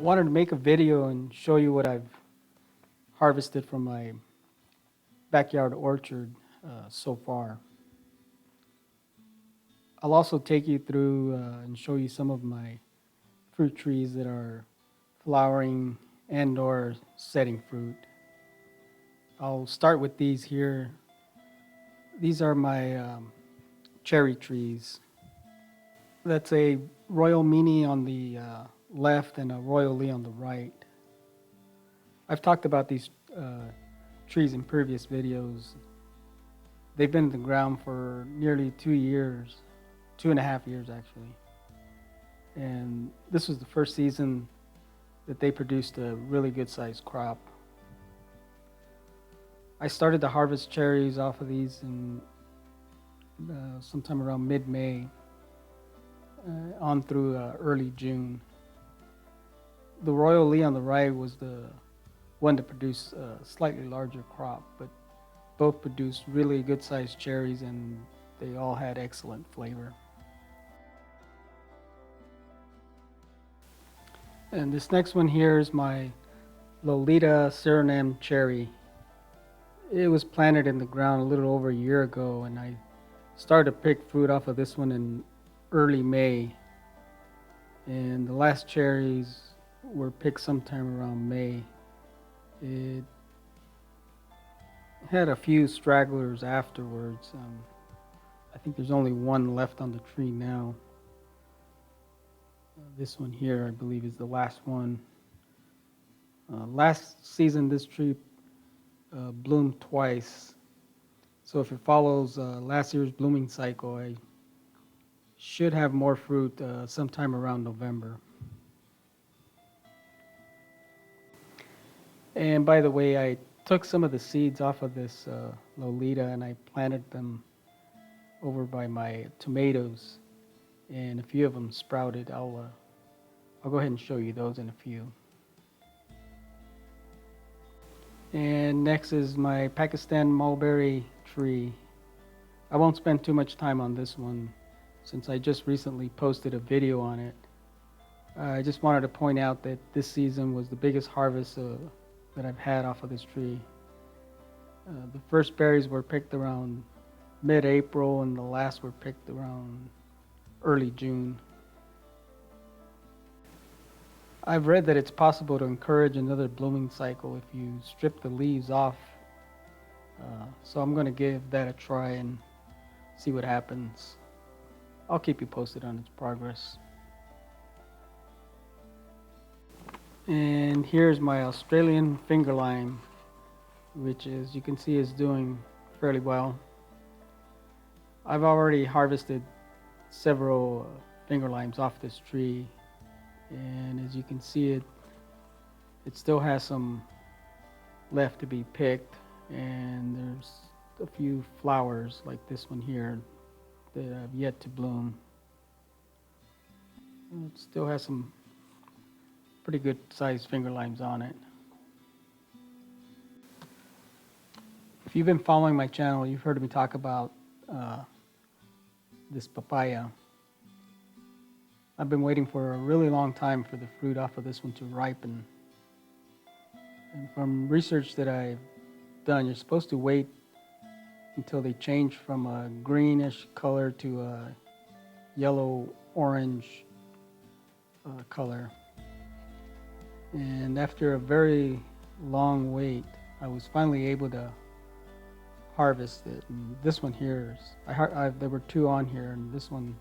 I wanted to make a video and show you what I've harvested from my backyard orchard so far. I'll also take you through and show you some of my fruit trees that are flowering and or setting fruit. I'll start with these here. These are my cherry trees. That's a Royal Meanie on the left and a Royal Lee on the right. I've talked about these trees in previous videos. They've been in the ground for nearly 2 years, 2.5 years actually. And this was the first season that they produced a really good sized crop. I started to harvest cherries off of these in sometime around mid-May on through early June. The Royal Lee on the right was the one to produce a slightly larger crop, but both produced really good sized cherries and they all had excellent flavor. And this next one here is my Lolita Surinam cherry. It was planted in the ground a little over a year ago, and I started to pick fruit off of this one in early May. And the last cherries were picked sometime around May. It had a few stragglers afterwards. I think there's only one left on the tree now. This one here, I believe, is the last one. Last season, this tree bloomed twice. So if it follows last year's blooming cycle, I should have more fruit sometime around November. And by the way, I took some of the seeds off of this Lolita and I planted them over by my tomatoes, and a few of them sprouted. I'll go ahead and show you those in a few. And next is my Pakistan mulberry tree. I won't spend too much time on this one since I just recently posted a video on it. I just wanted to point out that this season was the biggest harvest that I've had off of this tree. The first berries were picked around mid-April and the last were picked around early June. I've read that it's possible to encourage another blooming cycle if you strip the leaves off. So I'm going to give that a try and see what happens. I'll keep you posted on its progress. And here's my Australian finger lime, which, as you can see, is doing fairly well. I've already harvested several finger limes off this tree, and as you can see, it still has some left to be picked, and there's a few flowers like this one here that have yet to bloom. It still has some pretty good sized finger limes on it. If you've been following my channel, you've heard me talk about this papaya. I've been waiting for a really long time for the fruit off of this one to ripen. And from research that I've done, you're supposed to wait until they change from a greenish color to a yellow-orange color. And after a very long wait, I was finally able to harvest it. And this one here is, there were two on here, and this one,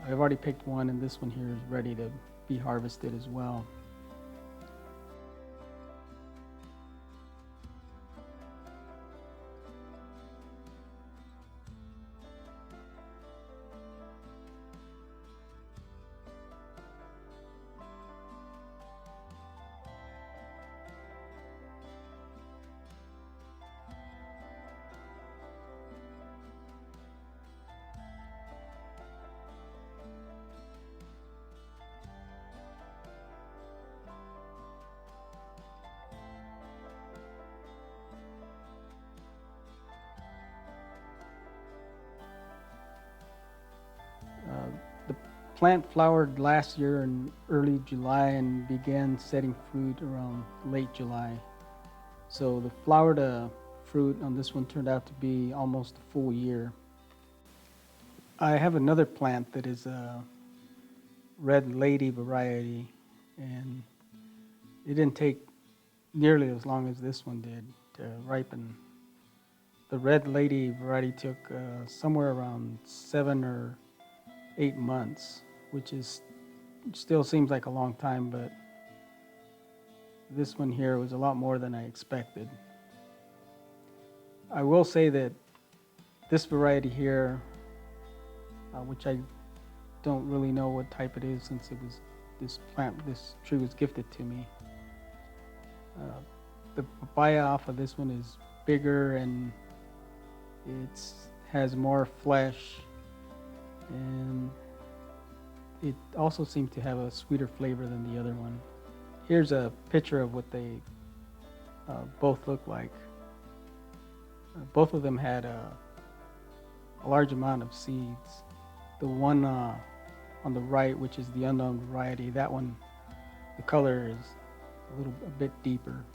I've already picked one, and this one here is ready to be harvested as well. plant flowered last year in early July and began setting fruit around late July. So the flower to fruit on this one turned out to be almost a full year. I have another plant that is a red lady variety, and it didn't take nearly as long as this one did to ripen. The red lady variety took somewhere around 7 or 8 months, which is still seems like a long time, but this one here was a lot more than I expected. I will say that this variety here, which I don't really know what type it is since this tree was gifted to me. The papaya off of this one is bigger and it has more flesh, and it also seemed to have a sweeter flavor than the other one. Here's a picture of what they both look like. Both of them had a large amount of seeds. The one on the right, which is the unknown variety, that one, the color is a bit deeper.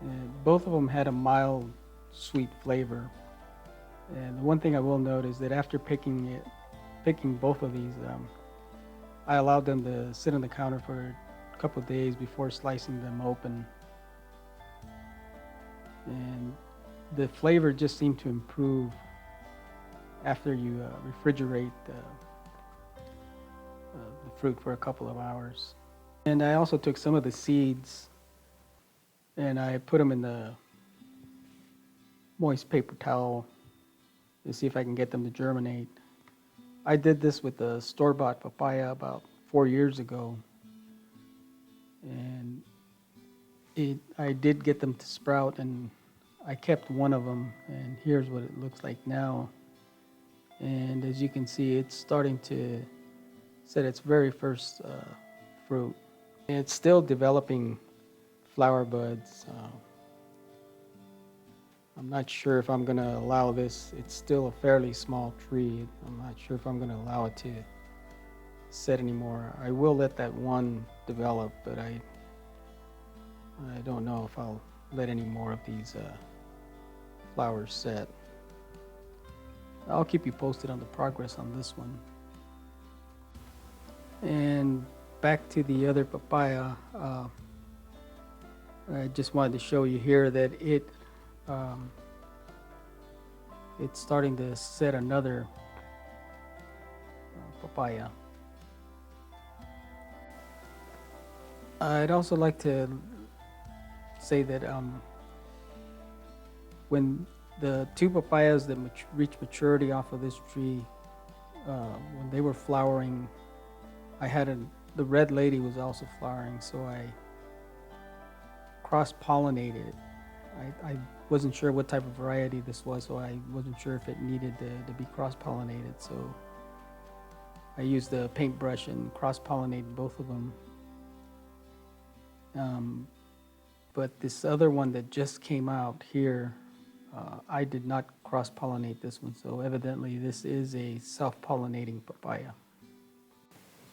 And both of them had a mild, sweet flavor. And the one thing I will note is that after picking both of these, I allowed them to sit on the counter for a couple of days before slicing them open. And the flavor just seemed to improve after you refrigerate the fruit for a couple of hours. And I also took some of the seeds and I put them in the moist paper towel to see if I can get them to germinate. I did this with the store-bought papaya about 4 years ago, and I did get them to sprout, and I kept one of them, and here's what it looks like now. And as you can see, it's starting to set its very first fruit. It's still developing flower buds. I'm not sure if I'm going to allow this. It's still a fairly small tree. I'm not sure if I'm going to allow it to set anymore. I will let that one develop, but I don't know if I'll let any more of these flowers set. I'll keep you posted on the progress on this one. And back to the other papaya, I just wanted to show you here that it's starting to set another papaya. I'd also like to say that when the two papayas that reached maturity off of this tree, when they were flowering, the red lady was also flowering, so I cross-pollinated it. I wasn't sure what type of variety this was, so I wasn't sure if it needed to be cross-pollinated, so I used the paintbrush and cross-pollinated both of them. But this other one that just came out here, I did not cross-pollinate this one, so evidently this is a self-pollinating papaya.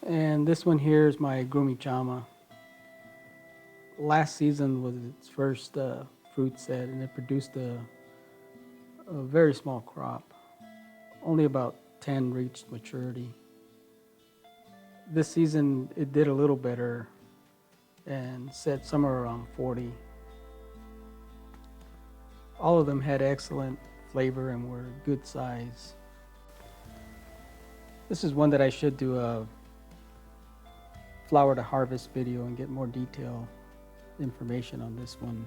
And this one here is my Grumichama. Last season was its first fruit set, and it produced a very small crop. Only about 10 reached maturity. This season it did a little better and set somewhere around 40. All of them had excellent flavor and were good size. This is one that I should do a flower to harvest video and get more detailed information on this one.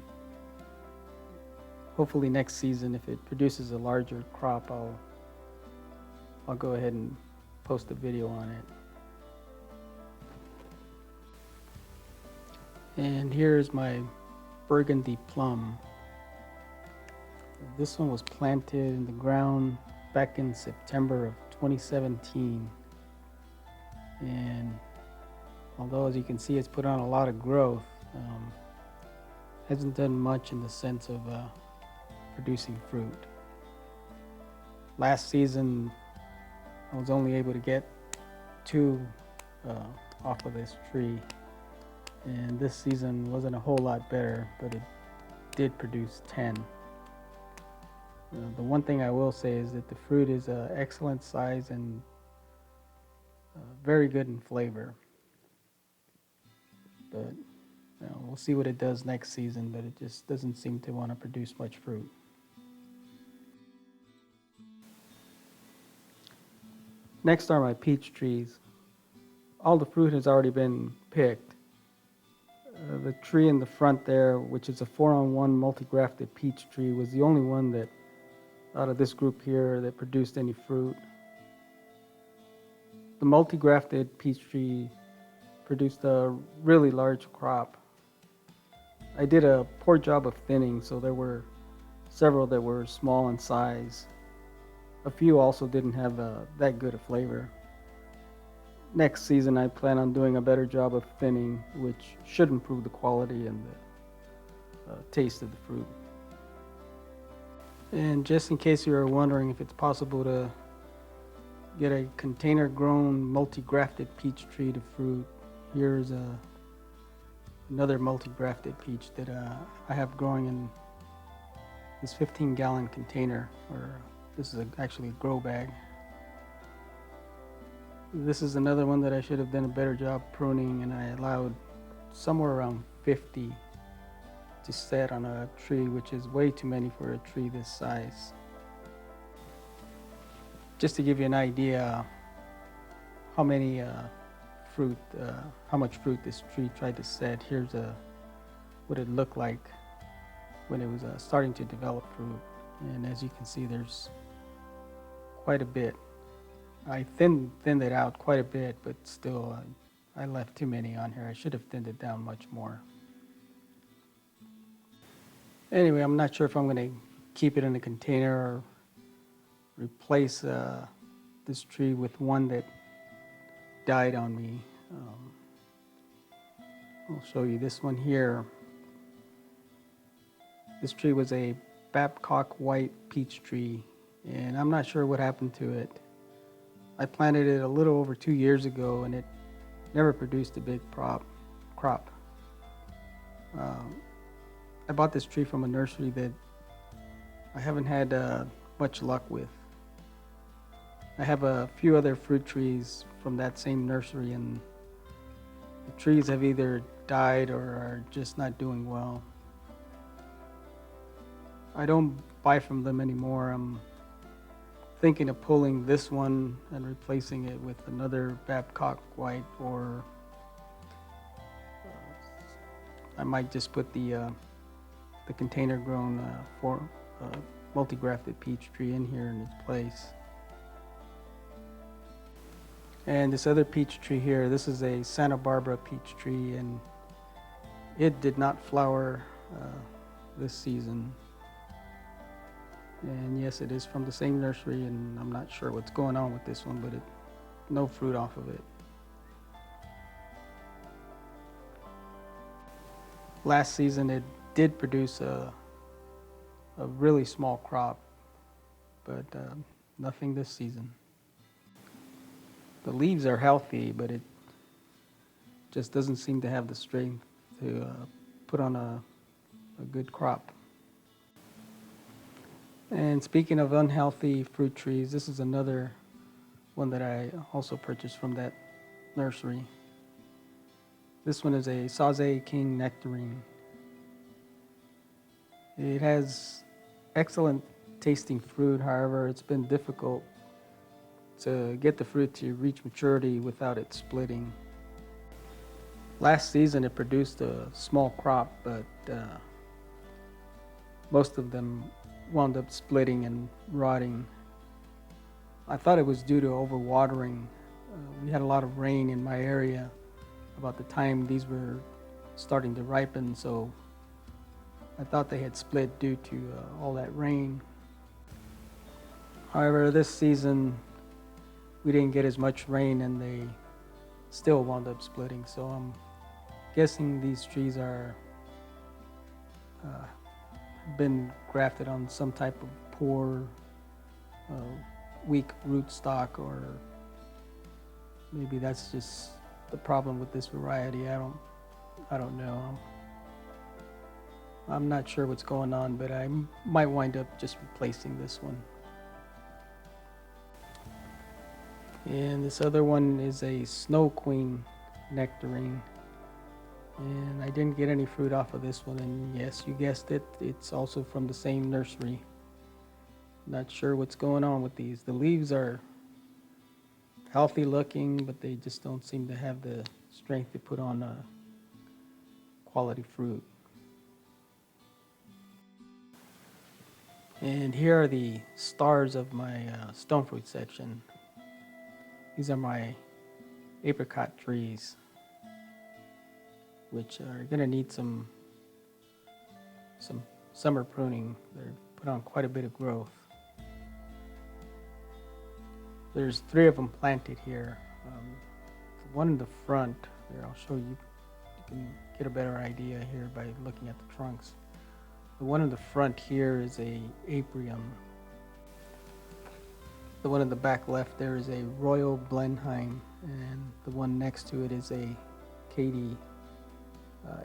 Hopefully next season, if it produces a larger crop, I'll go ahead and post a video on it. And here's my Burgundy plum. This one was planted in the ground back in September of 2017. And although, as you can see, it's put on a lot of growth, hasn't done much in the sense of producing fruit. Last season, I was only able to get 2 off of this tree, and this season wasn't a whole lot better, but it did produce 10. The one thing I will say is that the fruit is an excellent size and very good in flavor. But we'll see what it does next season, but it just doesn't seem to want to produce much fruit. Next are my peach trees. All the fruit has already been picked. The tree in the front there, which is a 4-on-1 multi-grafted peach tree, was the only one that, out of this group here, that produced any fruit. The multi-grafted peach tree produced a really large crop. I did a poor job of thinning, so there were several that were small in size. A few also didn't have that good a flavor. Next season I plan on doing a better job of thinning, which should improve the quality and the taste of the fruit. And just in case you are wondering if it's possible to get a container grown multi-grafted peach tree to fruit, here's another multi-grafted peach that I have growing in this 15-gallon container, or this is actually a grow bag. This is another one that I should have done a better job pruning, and I allowed somewhere around 50 to set on a tree, which is way too many for a tree this size. Just to give you an idea how many how much fruit this tree tried to set, here's what it looked like when it was starting to develop fruit. And as you can see, there's quite a bit. I thinned it out quite a bit, but still I left too many on here. I should have thinned it down much more. Anyway, I'm not sure if I'm going to keep it in a container or replace this tree with one that died on me. I'll show you this one here. This tree was a Babcock white peach tree, and I'm not sure what happened to it. I planted it a little over 2 years ago, and it never produced a big crop. I bought this tree from a nursery that I haven't had much luck with. I have a few other fruit trees from that same nursery, and the trees have either died or are just not doing well. I don't buy from them anymore. I'm thinking of pulling this one and replacing it with another Babcock white, or I might just put the container grown multi-grafted peach tree in here in its place. And this other peach tree here, this is a Santa Barbara peach tree, and it did not flower this season. And yes, it is from the same nursery, and I'm not sure what's going on with this one, but no fruit off of it. Last season it did produce a really small crop, but nothing this season. The leaves are healthy, but it just doesn't seem to have the strength to put on a good crop. And speaking of unhealthy fruit trees, this is another one that I also purchased from that nursery. This one is a Sauzet King Nectarine. It has excellent tasting fruit, however, it's been difficult to get the fruit to reach maturity without it splitting. Last season it produced a small crop, but most of them wound up splitting and rotting. I thought it was due to overwatering. We had a lot of rain in my area about the time these were starting to ripen, so I thought they had split due to all that rain. However, this season we didn't get as much rain and they still wound up splitting, so I'm guessing these trees are been grafted on some type of poor weak rootstock, or maybe that's just the problem with this variety. I don't know. I'm not sure what's going on, but I might wind up just replacing this one. And this other one is a Snow Queen Nectarine. And I didn't get any fruit off of this one, and yes, you guessed it, it's also from the same nursery. Not sure what's going on with these. The leaves are healthy looking, but they just don't seem to have the strength to put on a quality fruit. And here are the stars of my stone fruit section. These are my apricot trees, which are going to need some summer pruning. They're put on quite a bit of growth. There's 3 of them planted here. The one in the front, here I'll show you. You can get a better idea here by looking at the trunks. The one in the front here is a aprium. The one in the back left there is a Royal Blenheim, and the one next to it is a Katy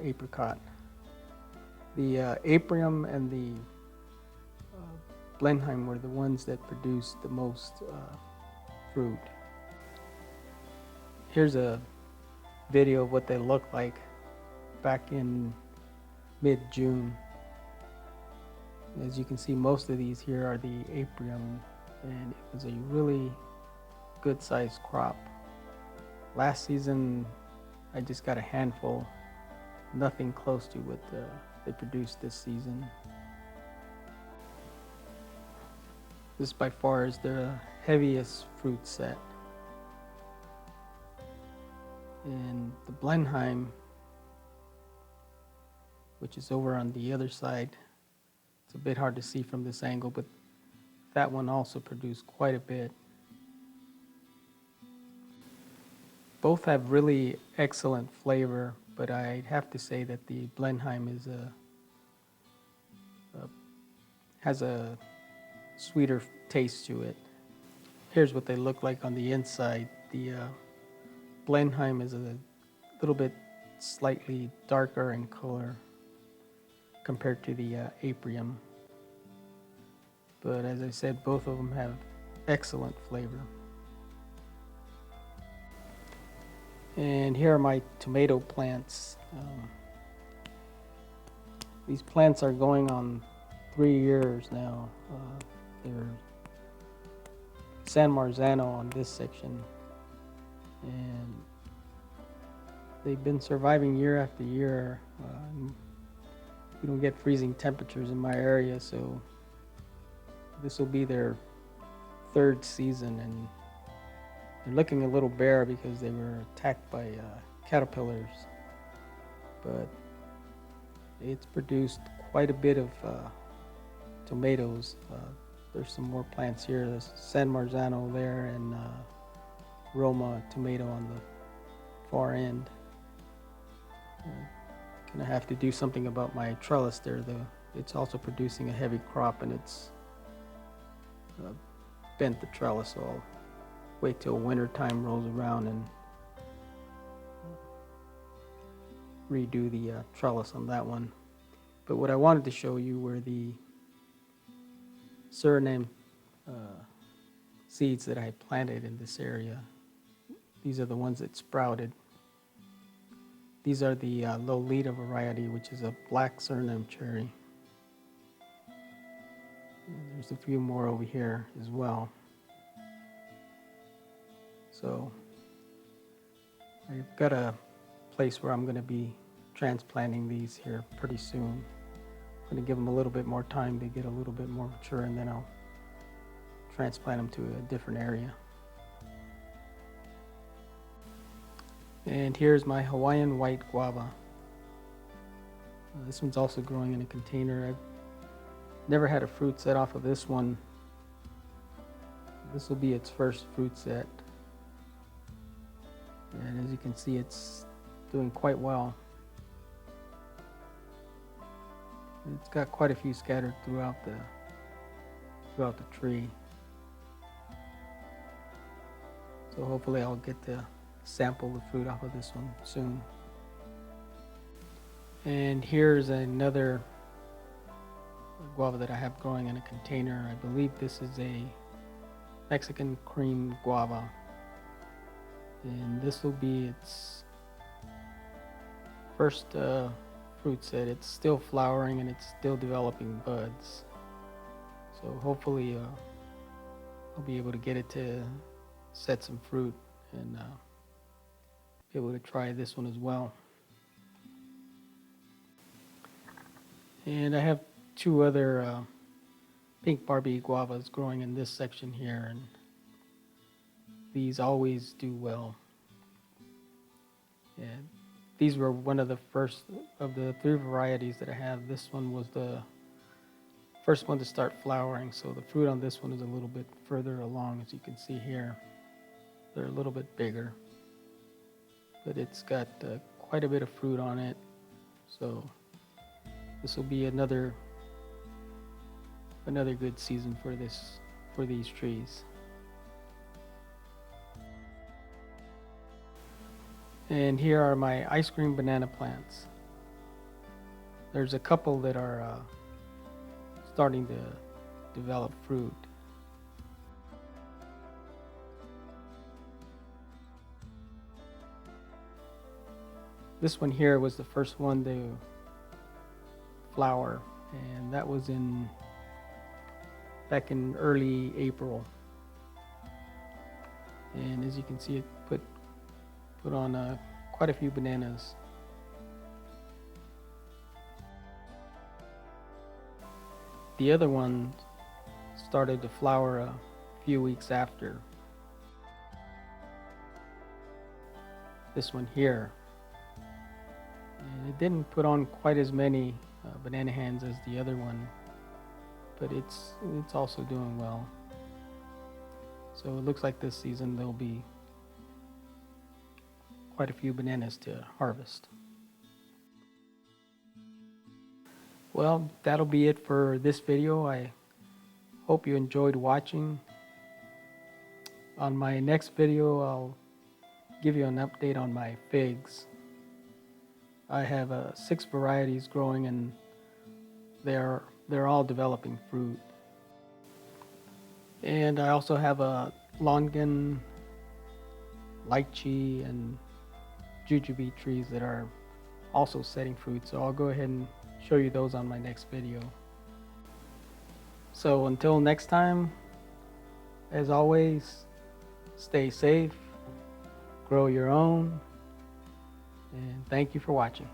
apricot. The aprium and the Blenheim were the ones that produced the most fruit. Here's a video of what they look like back in mid-June. As you can see, most of these here are the aprium, and it was a really good sized crop. Last season I just got a handful, nothing close to what they produced this season. This by far is the heaviest fruit set. And the Blenheim, which is over on the other side, it's a bit hard to see from this angle, but that one also produced quite a bit. Both have really excellent flavor, but I'd have to say that the Blenheim is has a sweeter taste to it. Here's what they look like on the inside. The Blenheim is a little bit slightly darker in color compared to the aprium. But as I said, both of them have excellent flavor. And here are my tomato plants. These plants are going on 3 years now. They're San Marzano on this section, and they've been surviving year after year. We don't get freezing temperatures in my area, so this will be their 3rd season, and they're looking a little bare because they were attacked by caterpillars, but it's produced quite a bit of tomatoes. There's some more plants here. There's San Marzano there, and Roma tomato on the far end. Gonna have to do something about my trellis there, though. It's also producing a heavy crop, and it's bent the trellis, so I'll wait till winter time rolls around and redo the trellis on that one. But what I wanted to show you were the Surinam seeds that I planted in this area. These are the ones that sprouted. These are the Lolita variety, which is a black Surinam cherry. And there's a few more over here as well. So I've got a place where I'm going to be transplanting these here pretty soon. I'm going to give them a little bit more time to get a little bit more mature, and then I'll transplant them to a different area. And here's my Hawaiian white guava. This one's also growing in a container. I've never had a fruit set off of this one. This will be its first fruit set. And as you can see, it's doing quite well. It's got quite a few scattered throughout the tree. So hopefully I'll get to sample the fruit off of this one soon. And here's another guava that I have growing in a container. I believe this is a Mexican cream guava. And this will be its first fruit set. It's still flowering and it's still developing buds. So hopefully I'll be able to get it to set some fruit and be able to try this one as well. And I have two other pink Barbie guavas growing in this section here, and these always do well. And these were one of the first of the 3 varieties that I have. This one was the first one to start flowering, so the fruit on this one is a little bit further along, as you can see here. They're a little bit bigger, but it's got quite a bit of fruit on it, so this will be another good season for these trees. And here are my ice cream banana plants. There's a couple that are starting to develop fruit. This one here was the first one to flower, and that was back in early April. And as you can see, it put on quite a few bananas. The other one started to flower a few weeks after. This one here. And it didn't put on quite as many banana hands as the other one, but it's also doing well. So it looks like this season there'll be quite a few bananas to harvest. Well, that'll be it for this video. I hope you enjoyed watching. On my next video, I'll give you an update on my figs. I have 6 varieties growing, and they're all developing fruit. And I also have a longan, lychee, and jujube trees that are also setting fruit. So I'll go ahead and show you those on my next video. So until next time, as always, stay safe, grow your own, and thank you for watching.